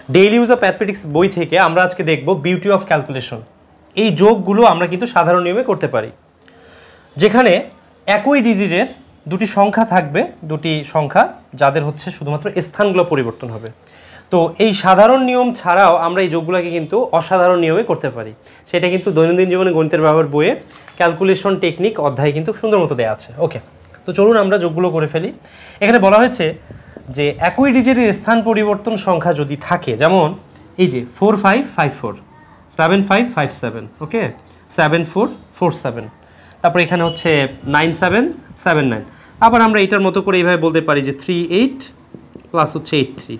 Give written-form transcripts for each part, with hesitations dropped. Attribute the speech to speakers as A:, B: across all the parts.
A: Daily use of mathematics বই থেকে আমরা আজকে দেখব বিউটি অফ ক্যালকুলেশন। এই যোগগুলো আমরা কিন্তু সাধারণ নিয়মে করতে পারি, যেখানে একই ডিজিটের দুটি সংখ্যা থাকবে, দুটি সংখ্যা যাদের হচ্ছে শুধুমাত্র স্থানগুলো পরিবর্তন হবে। তো এই সাধারণ নিয়ম ছাড়াও আমরা এই যোগগুলোকে কিন্তু অসাধারণ নিয়মে করতে পারি। সেটা কিন্তু দৈনন্দিন জীবনে গণিতের ব্যবহার বইয়ে ক্যালকুলেশন টেকনিক অধ্যায়ে কিন্তু সুন্দর মতো দেওয়া আছে। ওকে, তো চলুন আমরা যোগগুলো করে ফেলি। এখানে বলা হয়েছে যে একই ডিজিটের স্থান পরিবর্তন সংখ্যা যদি থাকে, যেমন এই যে 4554, 7557, ওকে, 7447, তারপর এখানে হচ্ছে 9779। আবার আমরা এটার মতো করে এইভাবে বলতে পারি যে 38 প্লাস হচ্ছে 83,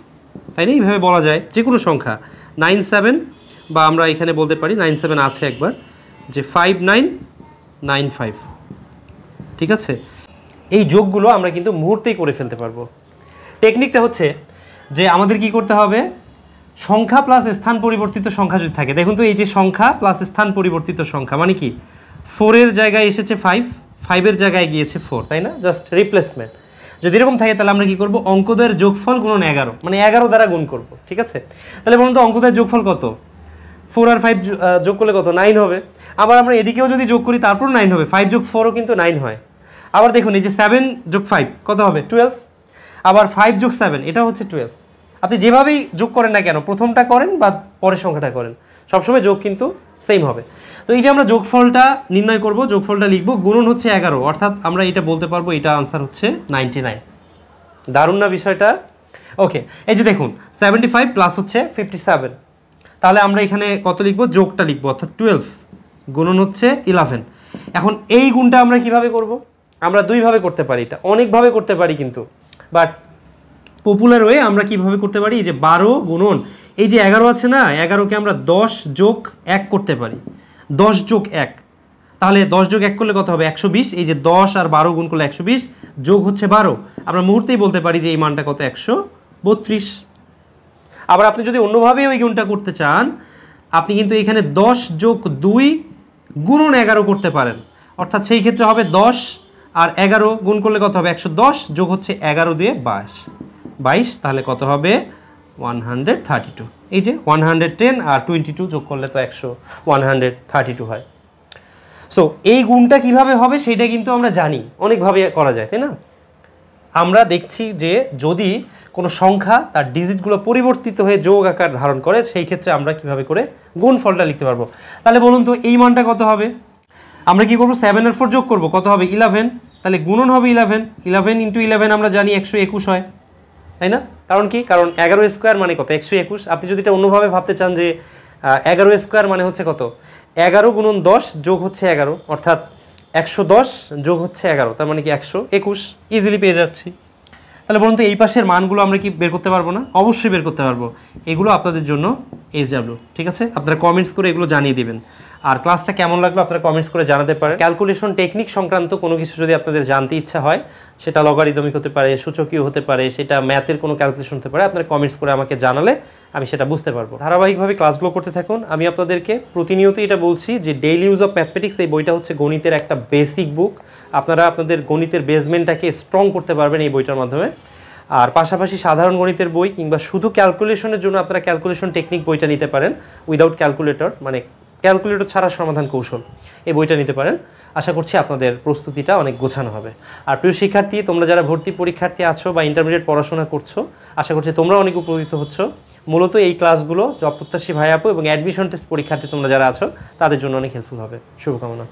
A: তাই না? এইভাবে বলা যায় যে কোনো সংখ্যা 97, বা আমরা এখানে বলতে পারি 97 আছে একবার, যে 5995, ঠিক আছে? এই যোগগুলো আমরা কিন্তু মুহূর্তেই করে ফেলতে পারবো। টেকনিকটা হচ্ছে যে আমাদের কি করতে হবে, সংখ্যা প্লাস স্থান পরিবর্তিত সংখ্যা যদি থাকে, দেখুন তো এই যে সংখ্যা প্লাস স্থান পরিবর্তিত সংখ্যা মানে কি, 4-এর জায়গায় এসেছে 5, 5-এর জায়গায় গিয়েছে 4, তাই না? Just replacement. যদি এরকম থাকে তাহলে আমরা কি করব, অঙ্কদ্বয়ের যোগফল গুণন 11, মানে 11 দ্বারা গুণ করব, ঠিক আছে? তাহলে বলুন তো অঙ্কদ্বয়ের যোগফল কত? 4 আর 5 যোগ করলে কত? 9 হবে। আবার আমরা এদিকেও যদি যোগ করি তারপর 9 হবে, 5 যোগ 4ও কিন্তু 9 হয়। আবার দেখুন এই যে 7 যোগ 5 কত হবে? 12। আবার 5 যোগ 7 এটা হচ্ছে 12। আপনি যেভাবেই যোগ করেন না কেন, প্রথমটা করেন বা পরের সংখ্যাটা করেন, সবসময় যোগ কিন্তু সেম হবে। তো এই যে আমরা যোগফলটা নির্ণয় করব, যোগফলটা লিখব, গুণন হচ্ছে 11, অর্থাৎ আমরা এটা বলতে পারবো এটা আনসার হচ্ছে 99। দারুণ না বিষয়টা? ওকে, এই যে দেখুন 75 প্লাস হচ্ছে 57, তাহলে আমরা এখানে কত লিখব, যোগটা লিখব, অর্থাৎ 12 গুণন হচ্ছে 11। এখন এই গুণটা আমরা কিভাবে করব? আমরা দুইভাবে করতে পারি, এটা অনেকভাবে করতে পারি কিন্তু, বাট পপুলার ওয়ে আমরা কিভাবে করতে পারি, এই যে 12 গুণন এই যে 11 আছে না, 11কে আমরা 10 যোগ 1 করতে পারি, 10 যোগ 1, তাহলে 10 যোগ 1 করলে কত হবে? 120। এই যে 10 আর 12 গুণ করলে 120, যোগ হচ্ছে 12, আমরা মুহূর্তেই বলতে পারি যে এই মানটা কত? 132। আবার আপনি যদি অন্যভাবে ওই গুণটা করতে চান, আপনি কিন্তু এখানে 10 যোগ 2 গুণন 11 করতে পারেন, অর্থাৎ সেই ক্ষেত্রে হবে 10 আর 11 গুণ করলে কত হবে? 110, যোগ হচ্ছে 11 দিয়ে 22, তাহলে কত হবে? 132। এই যে 110 আর 22 যোগ করলে তো 132 হয়। সো এই গুণটা কিভাবে হবে সেটা কিন্তু আমরা জানি, অনেকভাবে করা যায়, তাই না? আমরা দেখছি যে যদি কোনো সংখ্যা তার ডিজিটগুলো পরিবর্তিত হয়ে যোগ আকার ধারণ করে, সেই ক্ষেত্রে আমরা কিভাবে করে গুণফলটা লিখতে পারবো। তাহলে বলুন তো এই মানটা কত হবে? আমরা কি করব, 7 আর 4 যোগ করব, কত হবে? 11, তাহলে গুণন হবে 11, 11 ইন্টু 11 আমরা জানি 121 হয়, তাই না? কারণ কি, কারণ 11 স্কোয়ার মানে কত? 121। আপনি যদি এটা অন্যভাবে ভাবতে চান যে 11 স্কোয়ার মানে হচ্ছে কত? 11 গুণন 10 যোগ হচ্ছে 11, অর্থাৎ 110 যোগ হচ্ছে 11, তার মানে কি 121, ইজিলি পেয়ে যাচ্ছি। তাহলে বলুন তো এই পাশের মানগুলো আমরা কি বের করতে পারবো না? অবশ্যই বের করতে পারবো। এগুলো আপনাদের জন্য SW, ঠিক আছে? আপনারা কমেন্টস করে এগুলো জানিয়ে দিবেন। আর ক্লাসটা কেমন লাগলো আপনারা কমেন্টস করে জানাতে পারেন। ক্যালকুলেশন টেকনিক সংক্রান্ত কোনো কিছু যদি আপনাদের জানতে ইচ্ছা হয়, সেটা লগারিদমিক হতে পারে, সূচকীয় হতে পারে, সেটা ম্যাথের কোনো ক্যালকুলেশন হতে পারে, আপনারা কমেন্টস করে আমাকে জানালে আমি সেটা বুঝতে পারবো। ধারাবাহিকভাবে ক্লাসগুলো করতে থাকুন। আমি আপনাদেরকে প্রতিনিয়ত এটা বলছি যে ডেইলি ইউজ অফ ম্যাথমেটিক্স এই বইটা হচ্ছে গণিতের একটা বেসিক বুক। আপনারা আপনাদের গণিতের বেসমেন্টটাকে স্ট্রং করতে পারবেন এই বইটার মাধ্যমে। আর পাশাপাশি সাধারণ গণিতের বই কিংবা শুধু ক্যালকুলেশনের জন্য আপনারা ক্যালকুলেশন টেকনিক বইটা নিতে পারেন, উইদাউট ক্যালকুলেটর, মানে ক্যালকুলেটর ছাড়া সমাধান কৌশল, এই বইটা নিতে পারেন। আশা করছি আপনাদের প্রস্তুতিটা অনেক গোছানো হবে। আর প্রিয় শিক্ষার্থী, তোমরা যারা ভর্তি পরীক্ষার্থী আছো বা ইন্টারমিডিয়েট পড়াশোনা করছো, আশা করছি তোমরা অনেক উপকৃত হচ্ছ। মূলত এই ক্লাসগুলো জব প্রত্যাশী ভাই আপু এবং অ্যাডমিশন টেস্ট পরীক্ষার্থী তোমরা যারা আছো তাদের জন্য অনেক হেল্পফুল হবে। শুভকামনা।